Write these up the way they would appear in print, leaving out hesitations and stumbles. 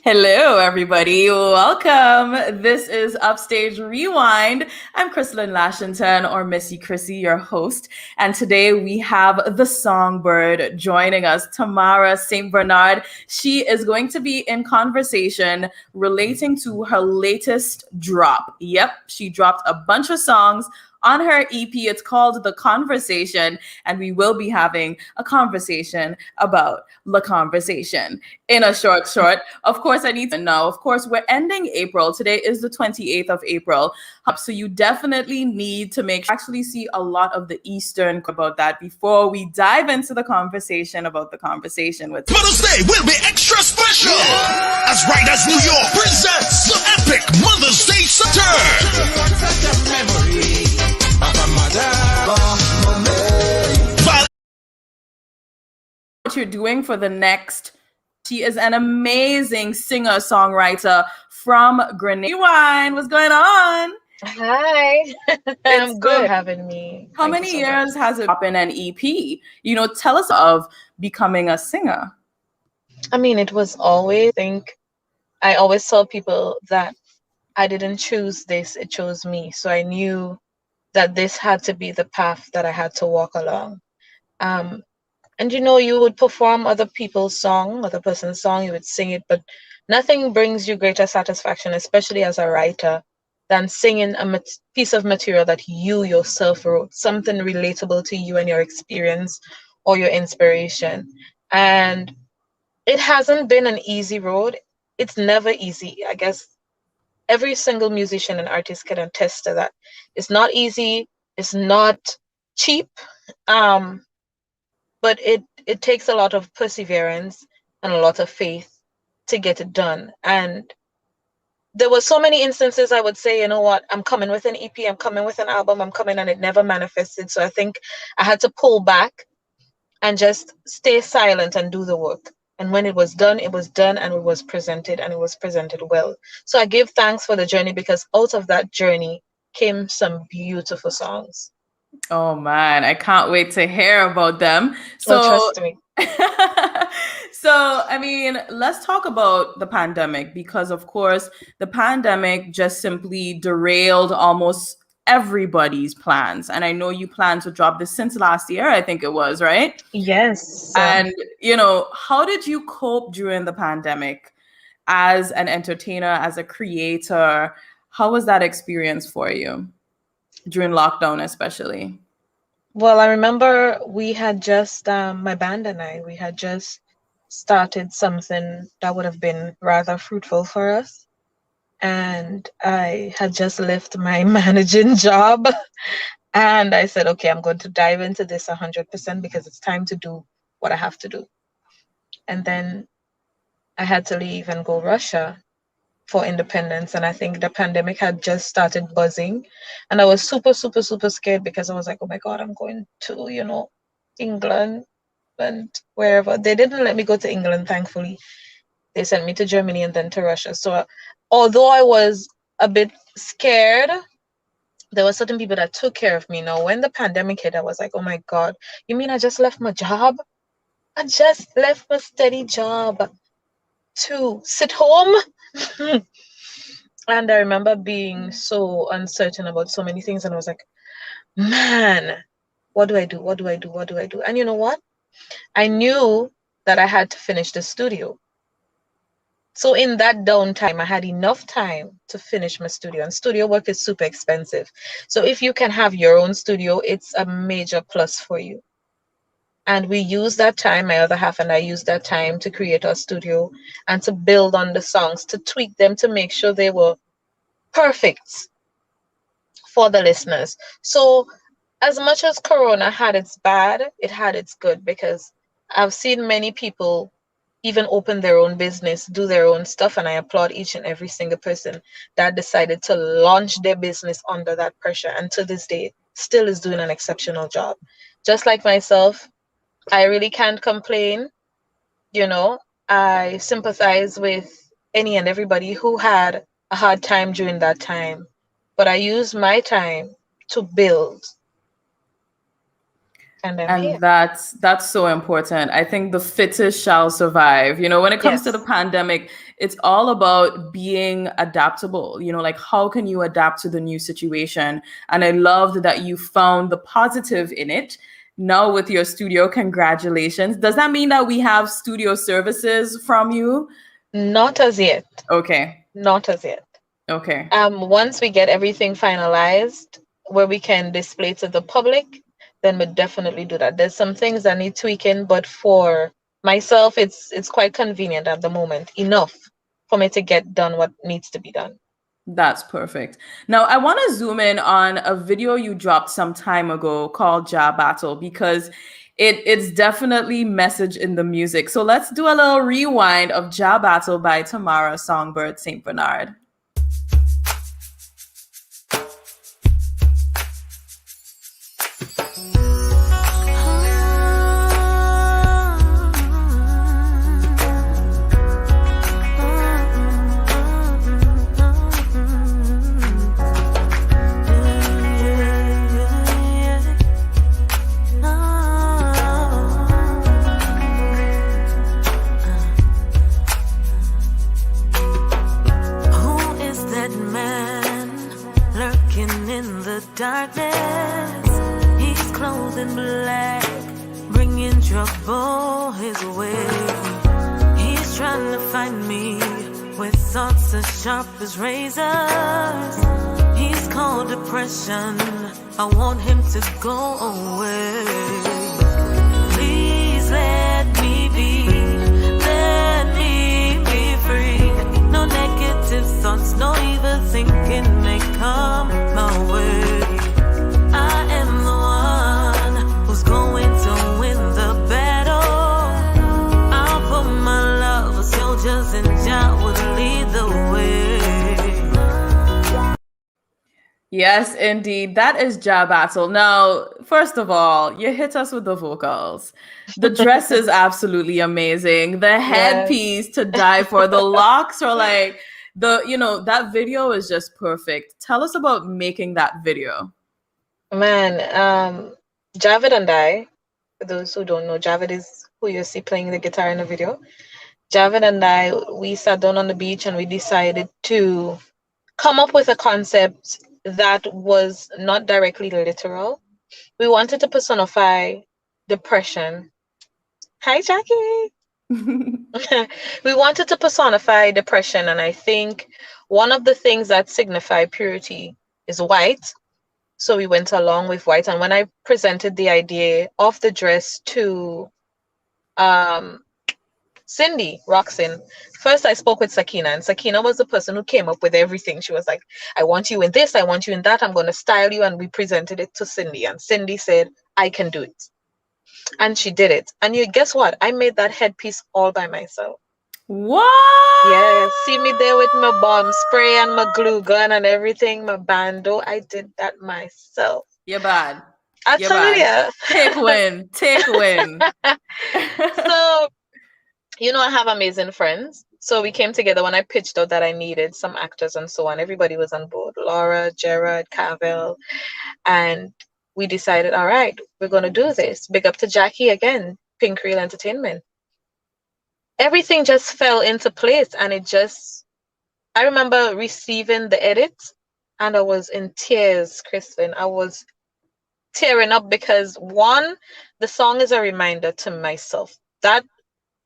Hello, everybody. Welcome. This is Upstage Rewind. I'm Chrislyn Lashington, or Msy.Chrissy, your host. And today we have the Songbird joining us, Thamara St. Bernard. She is going to be in conversation relating to her latest drop. Yep, she dropped a bunch of songs on her EP. It's called The Conversation, and we will be having a conversation about the conversation in a short. Of course, I need to know, of course, we're ending April. Today is the 28th of April. So you definitely need to make sure you actually see a lot of the Eastern about that before we dive into the conversation about the conversation with Mother's Day will be extra special. As right as New York presents the epic Mother's Day Saturn. what you're doing for the next. She is an amazing singer-songwriter from Grenada. Rewind, what's going on? Hi, I'm good having me. How many years has it been an EP? You know, tell us of becoming a singer. I mean, it was always, I always tell people that I didn't choose this, it chose me. So I knew that this had to be the path that I had to walk along. And you know, you would perform other people's song, other person's song, you would sing it, but nothing brings you greater satisfaction, especially as a writer, than singing a piece of material that you yourself wrote, something relatable to you and your experience or your inspiration. And it hasn't been an easy road. It's never easy. I guess every single musician and artist can attest to that. It's not easy. It's not cheap. But it takes a lot of perseverance and a lot of faith to get it done. And there were so many instances I would say, you know what, I'm coming with an EP, I'm coming with an album, I'm coming, and it never manifested. So I think I had to pull back and just stay silent and do the work. And when it was done, and it was presented, and it was presented well. So I give thanks for the journey, because out of that journey came some beautiful songs. Oh man, I can't wait to hear about them. So trust me. So, I mean, let's talk about the pandemic, because of course, the pandemic just simply derailed almost everybody's plans. And I know you plan to drop this since last year, I think it was, right? Yes. And, you know, how did you cope during the pandemic as an entertainer, as a creator? How was that experience for you during lockdown, especially? Well, I remember we had just, my band and we had just started something that would have been rather fruitful for us. And I had just left my managing job. And I said, okay, I'm going to dive into this 100% because it's time to do what I have to do. And then I had to leave and go Russia for independence. And I think the pandemic had just started buzzing. And I was super, super, super scared, because I was like, oh my God, I'm going to, you know, England and wherever. They didn't let me go to England, thankfully. They sent me to Germany and then to Russia. So although I was a bit scared, there were certain people that took care of me. Now, when the pandemic hit, I was like, oh my God, you mean I just left my job? I just left my steady job to sit home? And I remember being so uncertain about so many things. And I was like, man, what do I do? What do I do? What do I do? And you know what? I knew that I had to finish the studio. So in that downtime, I had enough time to finish my studio. And studio work is super expensive. So if you can have your own studio, it's a major plus for you. And we used that time, my other half and I used that time to create our studio and to build on the songs, to tweak them, to make sure they were perfect for the listeners. So as much as Corona had its bad, it had its good, because I've seen many people even open their own business, do their own stuff, and I applaud each and every single person that decided to launch their business under that pressure, and to this day still is doing an exceptional job. Just like myself, I really can't complain. You know, I sympathize with any and everybody who had a hard time during that time, but I used my time to build And I'm And here. that's so important. I think the fittest shall survive. When it comes to the Yes. pandemic, it's all about being adaptable. Like how can you adapt to the new situation? And I loved that you found the positive in it. Now with your studio, congratulations. Does that mean that we have studio services from you? Not as yet. Okay. Not as yet. Okay. Once we get everything finalized where we can display to the public, then we'll definitely do that. There's some things that need tweaking, but for myself, it's quite convenient at the moment, enough for me to get done what needs to be done. That's perfect. Now, I want to zoom in on a video you dropped some time ago called Ja Battle because it's definitely message in the music. So let's do a little rewind of Ja Battle by Thamara SongBird St. Bernard. Darkness, he's clothed in black, bringing trouble his way. He's trying to find me with thoughts as sharp as razors. He's called depression, I want him to go away. Please let me be free. No negative thoughts, no evil thinking may come my way. I am the one who's going to win the battle. I'll put my love for soldiers and Jah would lead the way. Yes, indeed. That is Ja Battle. Now, first of all, you hit us with the vocals. The dress is absolutely amazing. The headpiece to die for. The locks are like that video is just perfect. Tell us about making that video. Man, Javid and I, for those who don't know, Javid is who you see playing the guitar in the video. Javid and I, we sat down on the beach and we decided to come up with a concept that was not directly literal. We wanted to personify depression. Hi, Jackie. We wanted to personify depression, and I think one of the things that signify purity is white. So we went along with white. And when I presented the idea of the dress to Cindy Roxin, first I spoke with Sakina, and Sakina was the person who came up with everything. She was like, I want you in this, I want you in that, I'm going to style you. And we presented it to Cindy, and Cindy said, I can do it. And she did it. And guess what? I made that headpiece all by myself. What? Yeah, see me there with my bomb spray and my glue gun and everything, my bando. I did that myself. You're bad. I tell you. Take win. Take win. So, I have amazing friends. So we came together when I pitched out that I needed some actors and so on. Everybody was on board. Laura, Gerard, Cavell. And we decided, all right, we're going to do this. Big up to Jackie again, Pink Reel Entertainment. Everything just fell into place, and I remember receiving the edit and I was in tears, Chrislyn. I was tearing up because one, the song is a reminder to myself that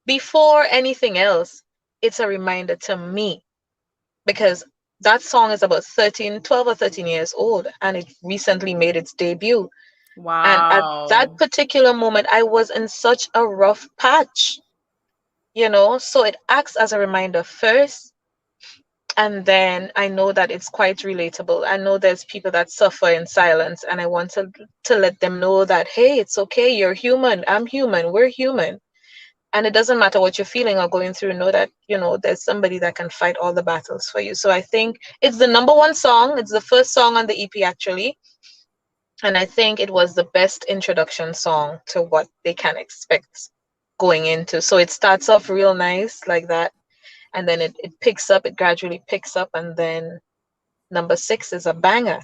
before anything else, it's a reminder to me, because that song is about 12 or 13 years old, and it recently made its debut. Wow. And at that particular moment, I was in such a rough patch. So it acts as a reminder first, and then I know that it's quite relatable. I know there's people that suffer in silence, and I want to let them know that, hey, it's okay, you're human, I'm human, we're human, and it doesn't matter what you're feeling or going through. Know that there's somebody that can fight all the battles for you. So I think it's the number one song. It's the first song on the EP, actually, and I think it was the best introduction song to what they can expect going into. So it starts off real nice like that, and then it picks up, it gradually picks up, and then number 6 is a banger.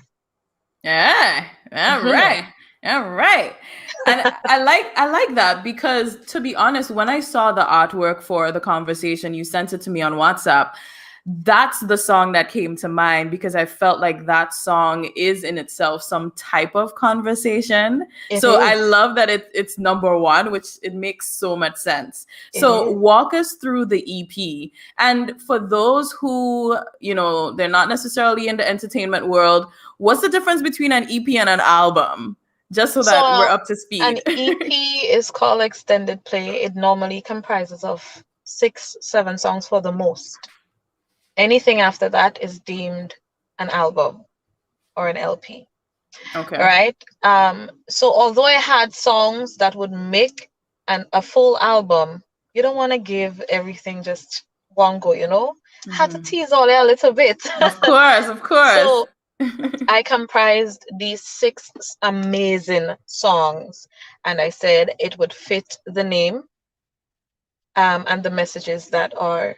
Yeah, all right. All right. And I like that because, to be honest, when I saw the artwork for the conversation, you sent it to me on WhatsApp. That's the song that came to mind because I felt like that song is in itself some type of conversation. It So I is. love that it's number one, which it makes so much sense. It So is. walk us through the EP. And for those who, they're not necessarily in the entertainment world, what's the difference between an EP and an album? Just so that we're So up to an speed. EP is called extended play. It normally comprises of 6, 7 songs for the most. Anything after that is deemed an album or an LP. Okay. Right? So although I had songs that would make a full album, you don't want to give everything just one go, I had to tease all that a little bit. Of course, of course. So I comprised these 6 amazing songs, and I said it would fit the name and the messages that are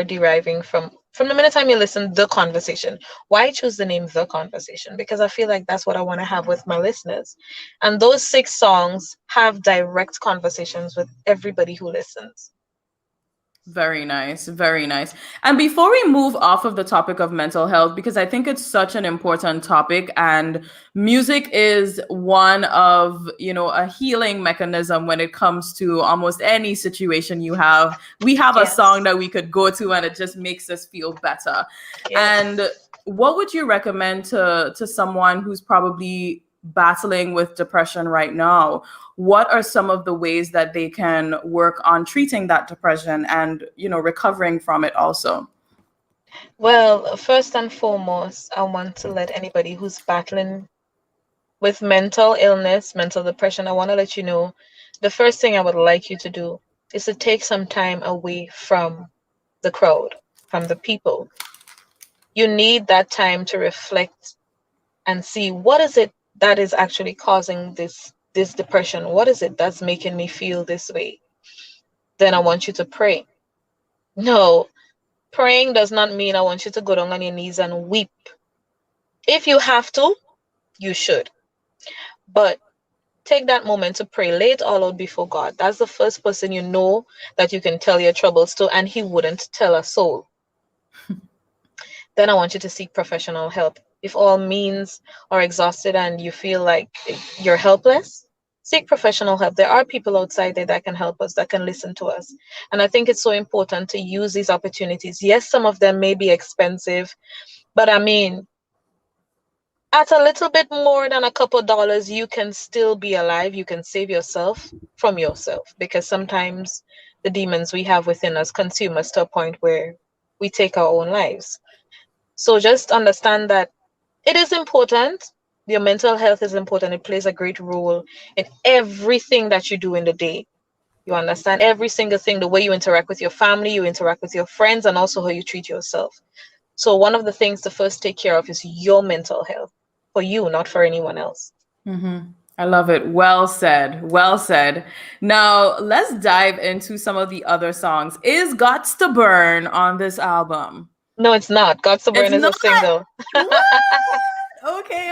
deriving from the minute time you listen the conversation. Why choose the name The Conversation? Because I feel like that's what I want to have with my listeners. And those 6 songs have direct conversations with everybody who listens. Very nice. Very nice. And before we move off of the topic of mental health, because I think it's such an important topic and music is one of, a healing mechanism when it comes to almost any situation you have. We have a Yes. song that we could go to and it just makes us feel better. Yes. And what would you recommend to someone who's probably battling with depression right now? What are some of the ways that they can work on treating that depression and, recovering from it also? Well, first and foremost, I want to let anybody who's battling with mental illness, mental depression, I want to let you know the first thing I would like you to do is to take some time away from the crowd, from the people. You need that time to reflect and see what is it that is actually causing this depression. What is it that's making me feel this way? Then I want you to pray. No, praying does not mean I want you to go down on your knees and weep. If you have to, you should. But take that moment to pray. Lay it all out before God. That's the first person you know that you can tell your troubles to, and he wouldn't tell a soul. Then I want you to seek professional help. If all means are exhausted and you feel like you're helpless, seek professional help. There are people outside there that can help us, that can listen to us. And I think it's so important to use these opportunities. Yes, some of them may be expensive, but I mean, at a little bit more than a couple dollars, you can still be alive. You can save yourself from yourself, because sometimes the demons we have within us consume us to a point where we take our own lives. So just understand that it is important. Your mental health is important. It plays a great role in everything that you do in the day. You understand? Every single thing, the way you interact with your family, you interact with your friends, and also how you treat yourself. So one of the things to first take care of is your mental health, for you, not for anyone else. Mm-hmm. I love it. Well said. Well said. Now let's dive into some of the other songs. Is Gots to Burn on this album? No, it's not. Gots to Burn is a single. What? Okay.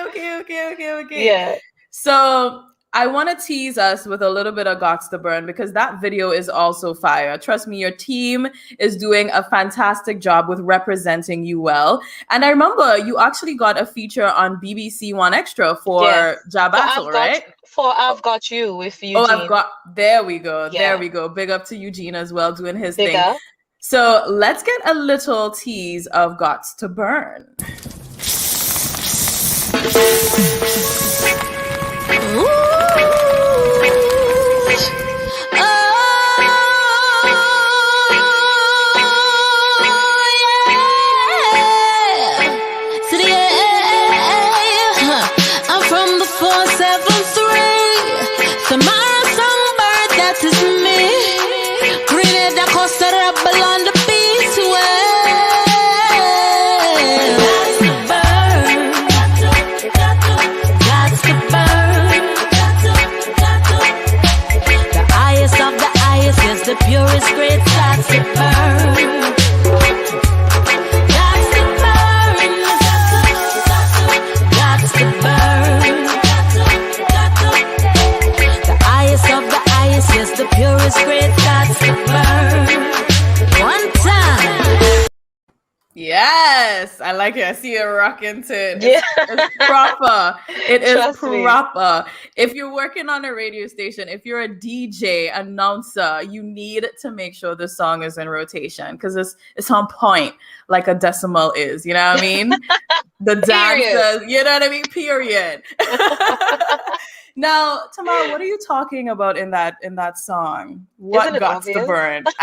Yeah. So I want to tease us with a little bit of Gots to Burn because that video is also fire. Trust me, your team is doing a fantastic job with representing you well. And I remember you actually got a feature on BBC One Extra for Ja Battle, right? For I've Got You with Eugene. There we go. Yeah. There we go. Big up to Eugene as well, doing his Big thing. up. So let's get a little tease of Gots to Burn. I'm from the 473. Thamara SongBird, that is me. Grenade that cost a rebel on the beach. That's the burn. The highest of the highest is the purest grade. That's the burn. That's the burn. That's the burn. Yes, I like it. I see you rocking to it. Yeah. It's proper. It is Trust me. proper. If you're working on a radio station, if you're a DJ, announcer, you need to make sure the song is in rotation because it's on point, like a decimal is. You know what I mean? The dancers, you know what I mean? Period. Now, Thamara, what are you talking about in that song? What Isn't it got to obvious? burn? Isn't it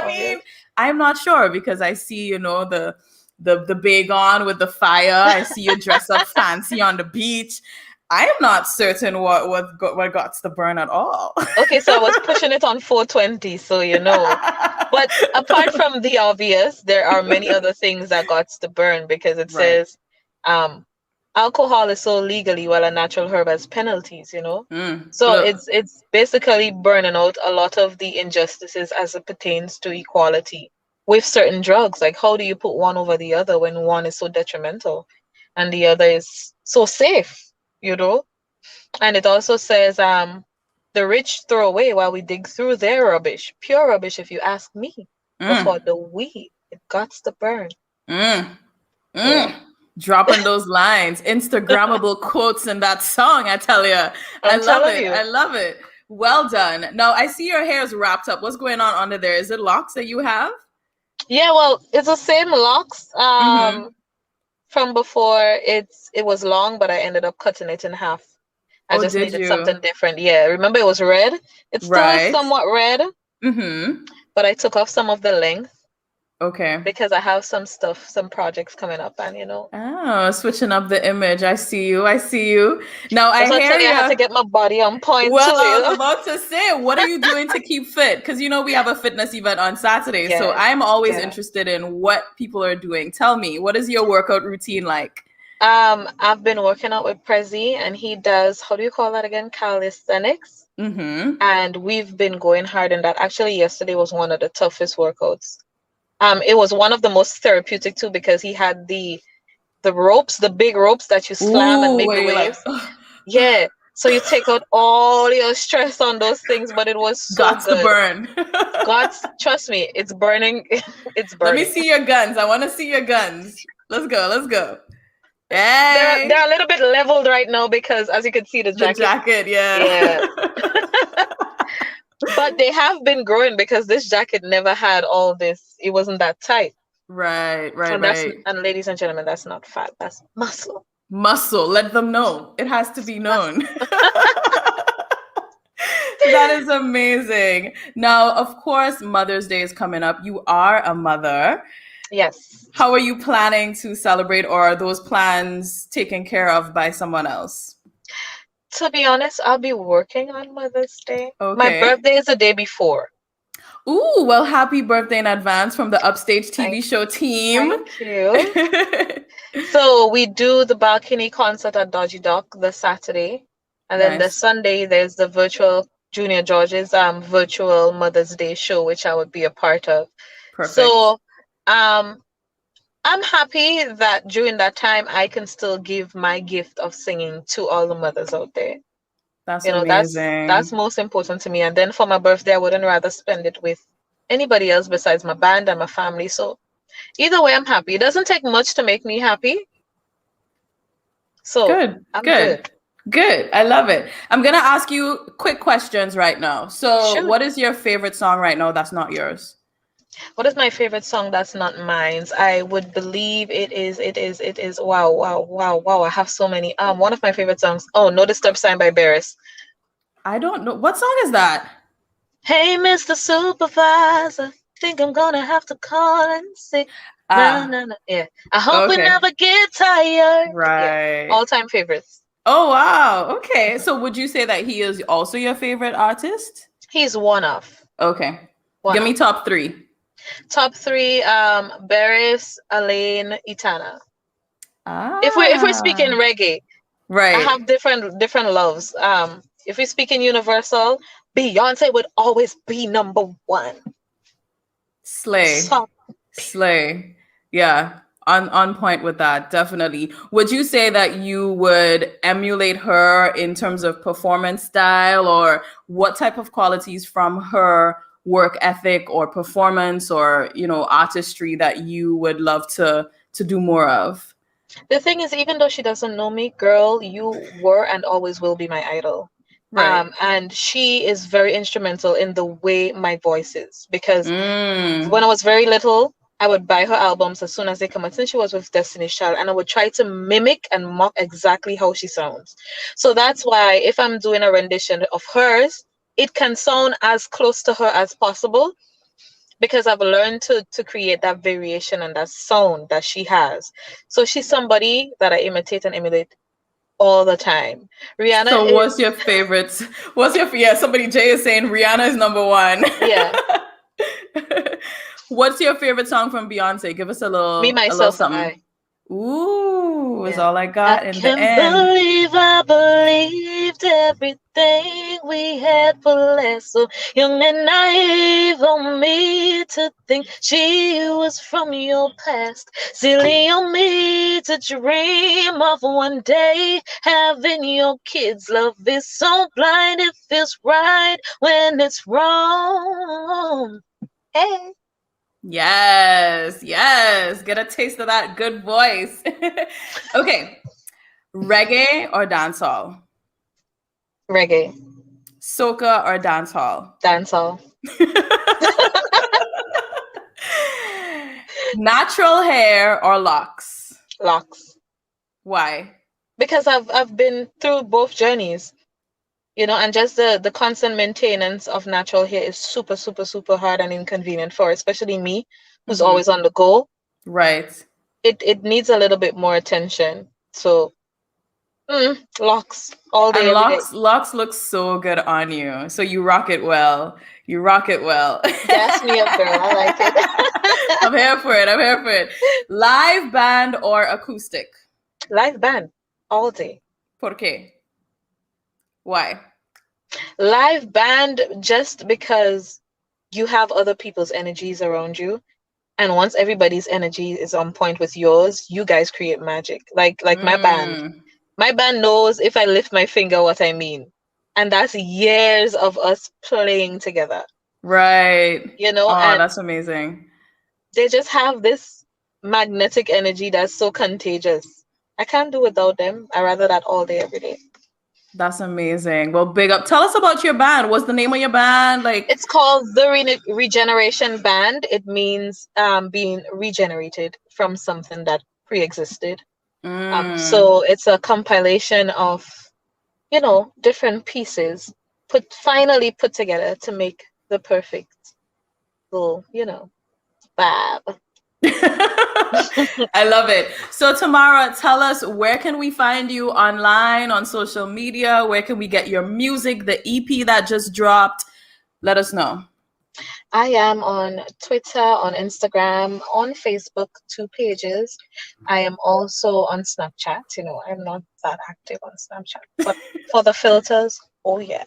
I mean, obvious? I'm not sure because I see, the big on with the fire. I see you dress up fancy on the beach. I am not certain what got to burn at all. Okay, so I was pushing it on 420, so you know. But apart from the obvious, there are many other things that got to burn because it Right. says alcohol is sold legally while a natural herb has penalties, you know. So Look. it's basically burning out a lot of the injustices as it pertains to equality with certain drugs. Like how do you put one over the other when one is so detrimental and the other is so safe, you know? And it also says the rich throw away while we dig through their rubbish. Pure rubbish if you ask me. But for the weed, it got to burn. Yeah. Dropping those lines, Instagrammable quotes in that song, I tell you. I love telling it. you. I love it. Well done. Now, I see your hair is wrapped up. What's going on under there? Is it locks that you have? Yeah, well, it's the same locks. Mhm. From before it was long, but I ended up cutting it in half. I Oh, just did needed something you? different. Yeah, remember it was red? It still is Right. somewhat red, Mm-hmm. but I took off some of the length Okay. because I have some projects coming up, and you know. Oh, switching up the image. I see you. I see you. Now, I That's why I hear tell you I had to you. get my body on point Well, too, I you was know. about to say, what are you doing to keep fit? Because we have a fitness event on Saturday. So Yeah, I'm always yeah. interested in what people are doing. Tell me, what is your workout routine like? I've been working out with Prezi, and he does, how do you call that again? Calisthenics. Mm-hmm. And we've been going hard in that. Actually, yesterday was one of the toughest workouts. It was one of the most therapeutic too because he had the ropes, the big ropes that you slam and Ooh, make where the you're like, waves. Yeah. So you take out all your stress on those things, but it was so gots to good. burn. God's, trust me, it's burning. It's Let me burning. see your guns. I want to see your guns. Let's go. Let's go. They're Hey, a little bit leveled right now because as you can see the the jacket. jacket. Yeah. Yeah. But they have been growing because this jacket never had all this. It wasn't that tight. Right. And ladies and gentlemen, that's not fat. That's muscle. Muscle. Let them know. It has to be known. That is amazing. Now, of course, Mother's Day is coming up. You are a mother. Yes. How are you planning to celebrate, or are those plans taken care of by someone else? To be honest, I'll be working on Mother's Day. Okay. My birthday is the day before. Ooh, well, happy birthday in advance from the Upstage TV show team. Thank you. So we do the balcony concert at Dodgy Dock the Saturday. And then the Nice. Sunday, there's the virtual Junior George's virtual Mother's Day show, which I would be a part of. Perfect. So I'm happy that during that time I can still give my gift of singing to all the mothers out there. That's You know, amazing. that's most important to me. And then for my birthday, I wouldn't rather spend it with anybody else besides my band and my family. So either way, I'm happy. It doesn't take much to make me happy. So I'm good. Good. I love it. I'm going to ask you quick questions right now. So Sure. What is your favorite song right now that's not yours? What is my favorite song that's not mine? I would believe it is. Wow. I have so many. One of my favorite songs. Oh, No Disturb Sign by Barris. I don't know. What song is that? Hey, Mr. Supervisor, think I'm gonna have to call and say. No. Yeah. I hope we never get tired. Right. Yeah. All-time favorites. Oh, wow. Okay. So would you say that he is also your favorite artist? He's one of. Okay. Give me top three. Top three, Barris, Alaine, Itana. If we're speaking reggae, right. I have different loves. If we speak in Universal, Beyonce would always be number one. Slay. Yeah. On point with that, definitely. Would you say that you would emulate her in terms of performance style, or what type of qualities from her work ethic or performance or, artistry that you would love to do more of? The thing is, even though she doesn't know me, girl, you were and always will be my idol. Right. And she is very instrumental in the way my voice is, because Mm. when I was very little, I would buy her albums as soon as they come out, since she was with Destiny's Child, and I would try to mimic and mock exactly how she sounds. So that's why if I'm doing a rendition of hers, it can sound as close to her as possible, because I've learned to create that variation and that sound that she has. So she's somebody that I imitate and emulate all the time. Rihanna So is, what's your favorites? Somebody Jay is saying Rihanna is number one. yeah, What's your favorite song from Beyonce? Give us a Me, little Myself, and something. I. Ooh, is Yeah. all I got I in the can't end. believe I believed everything we had for less. So young and naive on me to think she was from your past. Silly on me to dream of one day having your kids. Love is so blind, it feels right when it's wrong. Hey. Yes. Get a taste of that good voice. Okay. Reggae or dancehall? Reggae. Soca or dancehall? Dancehall. Natural hair or locks? Locks. Why? Because I've been through both journeys, and just the constant maintenance of natural hair is super, super, super hard and inconvenient for especially me, who's always on the go. Right. It needs a little bit more attention. So locks all day, And every day. locks look so good on you. So you rock it well. Gas me up, girl. I like it. I'm here for it. Live band or acoustic? Live band all day. ¿Por qué? Why? Live band, just because you have other people's energies around you. And once everybody's energy is on point with yours, you guys create magic. Like my band. My band knows if I lift my finger what I mean. And that's years of us playing together. Right. Oh, and that's amazing. They just have this magnetic energy that's so contagious. I can't do without them. I rather that all day, every day. That's amazing. Well, big up. Tell us about your band. What's the name of your band? It's called the Regeneration Band. It means being regenerated from something that pre-existed. So it's a compilation of, different pieces finally put together to make the perfect little, vibe. I love it. So Thamara, tell us, where can we find you online, on social media? Where can we get your music, the EP that just dropped? Let us know. I am on Twitter, on Instagram, on Facebook, 2 pages. I am also on Snapchat. I'm not that active on Snapchat, but for the filters, oh yeah.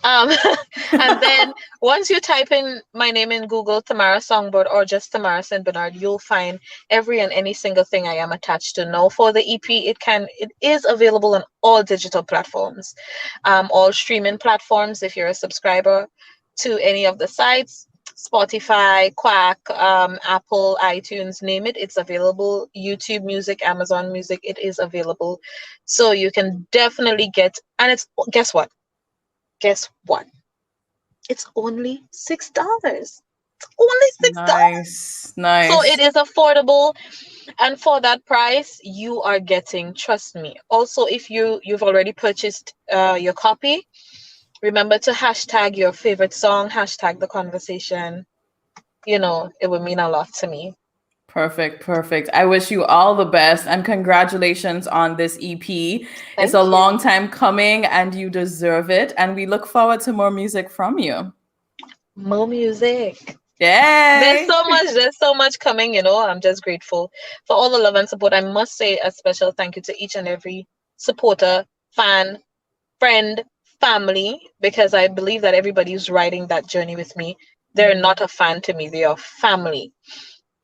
And then once you type in my name in Google, Thamara SongBird, or just Thamara St. Bernard, you'll find every and any single thing I am attached to. Now, for the EP, it is available on all digital platforms, all streaming platforms. If you're a subscriber to any of the sites, Spotify, Quack, Apple, iTunes, name it, it's available. YouTube Music, Amazon Music, it is available. So you can definitely get, and guess what? It's only $6. It's only $6. Nice. So it is affordable, and for that price, you are getting, trust me. Also, if you've already purchased your copy, remember to hashtag your favorite song, hashtag the conversation. It would mean a lot to me. Perfect. I wish you all the best and congratulations on this EP. It's a long time coming and you deserve it. And we look forward to more music from you. More music. Yeah. There's so much coming, I'm just grateful for all the love and support. I must say a special thank you to each and every supporter, fan, friend, family, because I believe that everybody's riding that journey with me. They're not a fan to me, they are family.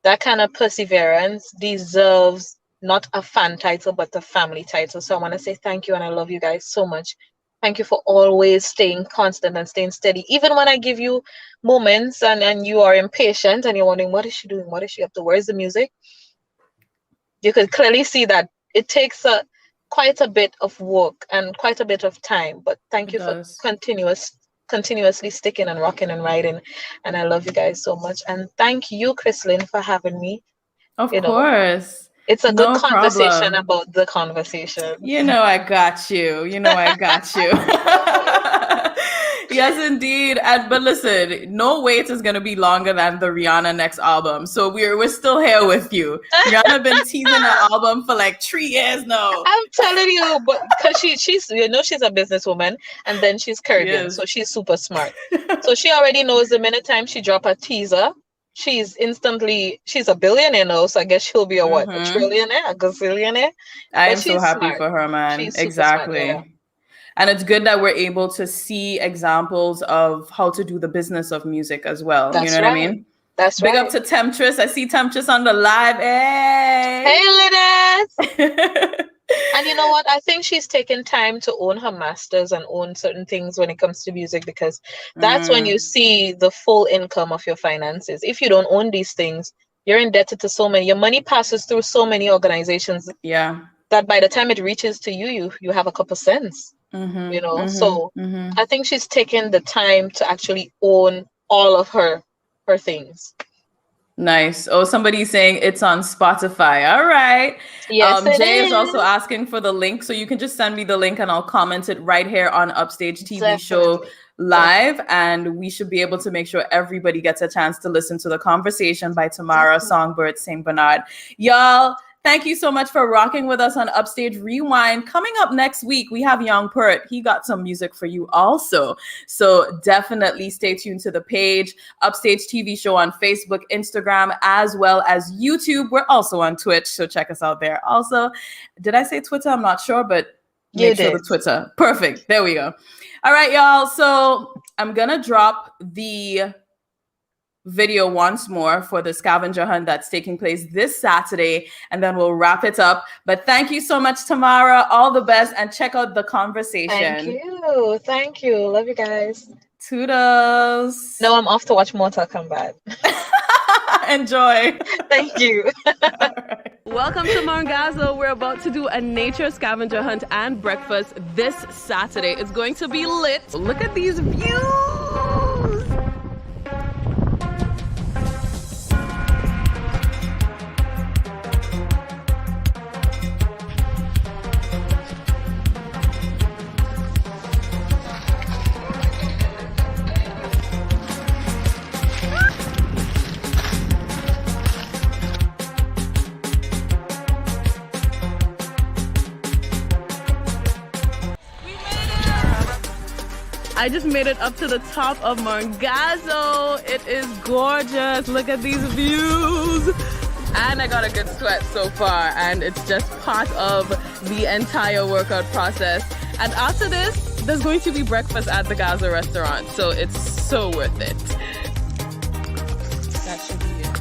That kind of perseverance deserves not a fan title, but a family title. So I want to say thank you, and I love you guys so much Thank you for always staying constant and staying steady. Even when I give you moments and you are impatient and you're wondering, what is she doing? What is she up to? Where's the music? You could clearly see that it takes quite a bit of work and quite a bit of time. But thank you for continuously sticking and rocking and riding. And I love you guys so much. And thank you, Chrislyn, for having me. Of course. It's a good conversation about the conversation. I got you. Yes, indeed. But listen, no wait is going to be longer than the Rihanna next album. So we're still here with you. Rihanna been teasing her album for like 3 years now. I'm telling you, but because she's she's a businesswoman and then she's Caribbean, so she's super smart. So she already knows the minute time she drop a teaser, she's a billionaire now, so I guess she'll be a trillionaire, a gazillionaire. I am so happy for her, man. Exactly. Smart, yeah. And it's good that we're able to see examples of how to do the business of music as well. That's what I mean? That's Big up to Temptress. I see Temptress on the live. Hey, Lynette. And you know what? I think she's taken time to own her masters and own certain things when it comes to music, because that's when you see the full income of your finances. If you don't own these things, you're indebted to so many. Your money passes through so many organizations. Yeah. That by the time it reaches to you have a couple cents. So I think she's taken the time to actually own all of her things. Nice. Oh, somebody's saying it's on Spotify. All right. Yes, Jay is also asking for the link, so you can just send me the link and I'll comment it right here on Upstage TV Show Live, and we should be able to make sure everybody gets a chance to listen to the conversation by Thamara SongBird St. Y'all, thank you so much for rocking with us on Upstage Rewind. Coming up next week, we have Young Pert. He got some music for you also. So definitely stay tuned to the page, Upstage TV Show on Facebook, Instagram, as well as YouTube. We're also on Twitch, so check us out there. Also, did I say Twitter? I'm not sure, but make sure the Twitter. Perfect. There we go. All right, y'all. So I'm going to drop the video once more for the scavenger hunt that's taking place this Saturday, and then we'll wrap it up. But thank you so much, Thamara. All the best, and check out the conversation. Thank you. Love you guys. Toodles. No, I'm off to watch Mortal Kombat. Enjoy. Thank you. Right. Welcome to Mongazo. We're about to do a nature scavenger hunt and breakfast this Saturday. It's going to be lit. Look at these views. I just made it up to the top of Mongazo. It is gorgeous. Look at these views. And I got a good sweat so far, and it's just part of the entire workout process. And after this, there's going to be breakfast at the Gaza restaurant, so it's so worth it. That should be it.